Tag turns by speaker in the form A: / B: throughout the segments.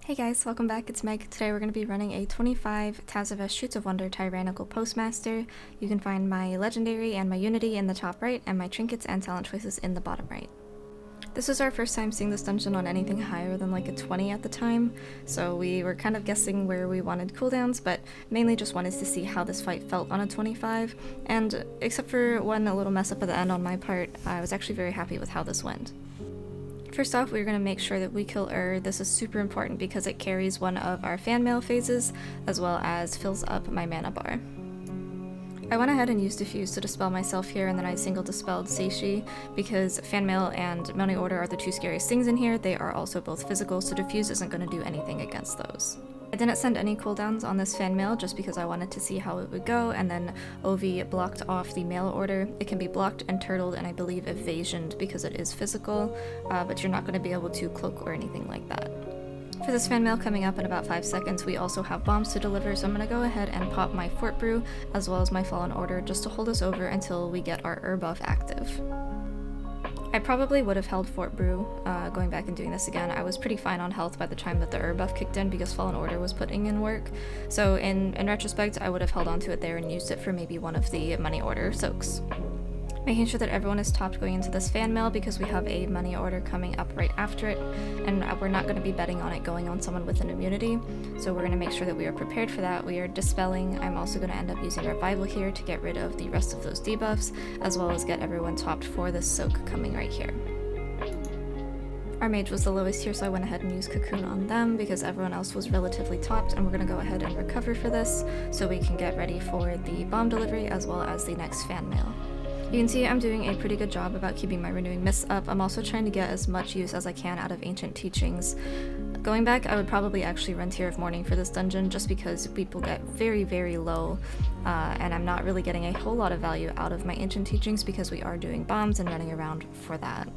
A: Hey guys, welcome back, it's Meg. Today we're going to be running a 25 Tazavest Shoots of Wonder Tyrannical Postmaster. You can find my Legendary and my Unity in the top right, and my Trinkets and Talent Choices in the bottom right. This was our first time seeing this dungeon on anything higher than like a 20 at the time, so we were kind of guessing where we wanted cooldowns, but mainly just wanted to see how this fight felt on a 25, and except for one little mess up at the end on my part, I was actually very happy with how this went. First off, we're going to make sure that we kill This is super important because it carries one of our fan mail phases, as well as fills up my mana bar. I went ahead and used Diffuse to dispel myself here, and then I single dispelled Seishi because fan mail and money order are the two scariest things in here. They are also both physical, so Diffuse isn't going to do anything against those. I didn't send any cooldowns on this fan mail just because I wanted to see how it would go, and then Ovi blocked off the mail order. It can be blocked and turtled and I believe evasioned because it is physical, but you're not going to be able to cloak or anything like that. For this fan mail coming up in about 5 seconds, we also have bombs to deliver, so I'm going to go ahead and pop my Fort Brew as well as my Fallen Order just to hold us over until we get our buff active. I probably would have held Fort Brew going back and doing this again. I was pretty fine on health by the time that the buff kicked in because Fallen Order was putting in work. So in retrospect, I would have held onto it there and used it for maybe one of the money order soaks. Making sure that everyone is topped going into this fan mail because we have a money order coming up right after it, and we're not going to be betting on it going on someone with an immunity, so we're going to make sure that we are prepared for that. We are dispelling. I'm also going to end up using Revival here to get rid of the rest of those debuffs, as well as get everyone topped for this soak coming right here. Our mage was the lowest here, so I went ahead and used Cocoon on them because everyone else was relatively topped, and we're going to go ahead and recover for this so we can get ready for the bomb delivery as well as the next fan mail. You can see I'm doing a pretty good job about keeping my Renewing Mists up. I'm also trying to get as much use as I can out of Ancient Teachings. Going back, I would probably actually run Tear of Mourning for this dungeon just because people get very, very low, and I'm not really getting a whole lot of value out of my Ancient Teachings because we are doing bombs and running around for that.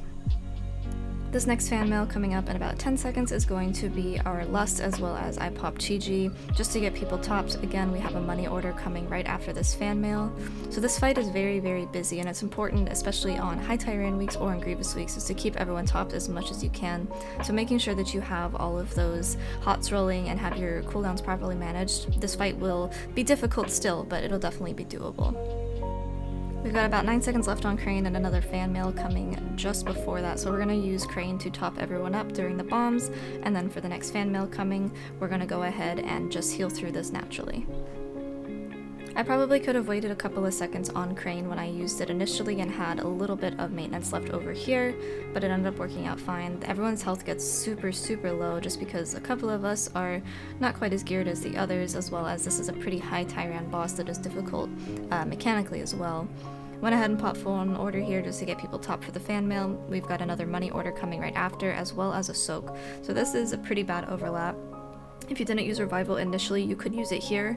A: This next fan mail coming up in about 10 seconds is going to be our Lust as well as I Pop Chi-Ji just to get people topped. Again, we have a money order coming right after this fan mail. So this fight is very, very busy, and it's important, especially on high Tyran weeks or in Grievous weeks, is to keep everyone topped as much as you can. So making sure that you have all of those hots rolling and have your cooldowns properly managed. This fight will be difficult still, but it'll definitely be doable. We've got about 9 seconds left on Crane and another fan mail coming just before that, so we're going to use Crane to top everyone up during the bombs, and then for the next fan mail coming, we're going to go ahead and just heal through this naturally. I probably could have waited a couple of seconds on Crane when I used it initially and had a little bit of maintenance left over here, but it ended up working out fine. Everyone's health gets super, super low just because a couple of us are not quite as geared as the others, as well as this is a pretty high Tyran boss that is difficult mechanically as well. Went ahead and popped Fallen Order here just to get people topped for the fan mail. We've got another money order coming right after, as well as a soak. So this is a pretty bad overlap. If you didn't use Revival initially, you could use it here.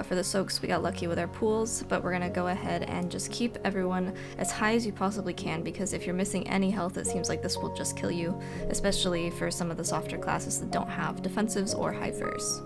A: For the soaks, we got lucky with our pools, but we're gonna go ahead and just keep everyone as high as you possibly can, because if you're missing any health, it seems like this will just kill you, especially for some of the softer classes that don't have defensives or high verse.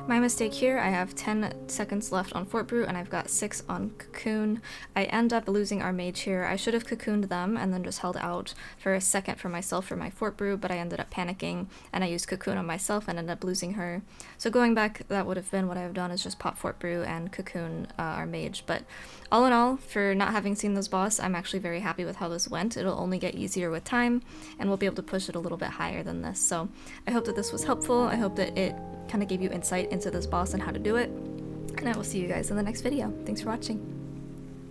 A: My mistake here, I have 10 seconds left on Fort Brew and I've got 6 on Cocoon. I end up losing our mage here. I should have cocooned them and then just held out for a second for myself for my Fort Brew, but I ended up panicking and I used Cocoon on myself and ended up losing her. So going back, that would have been what I have done, is just pop Fort Brew and cocoon our mage. But all in all, for not having seen this boss, I'm actually very happy with how this went. It'll only get easier with time and we'll be able to push it a little bit higher than this. So I hope that this was helpful. I hope that it kind of gave you insight into this boss and how to do it, and I will see you guys in the next video. Thanks for watching.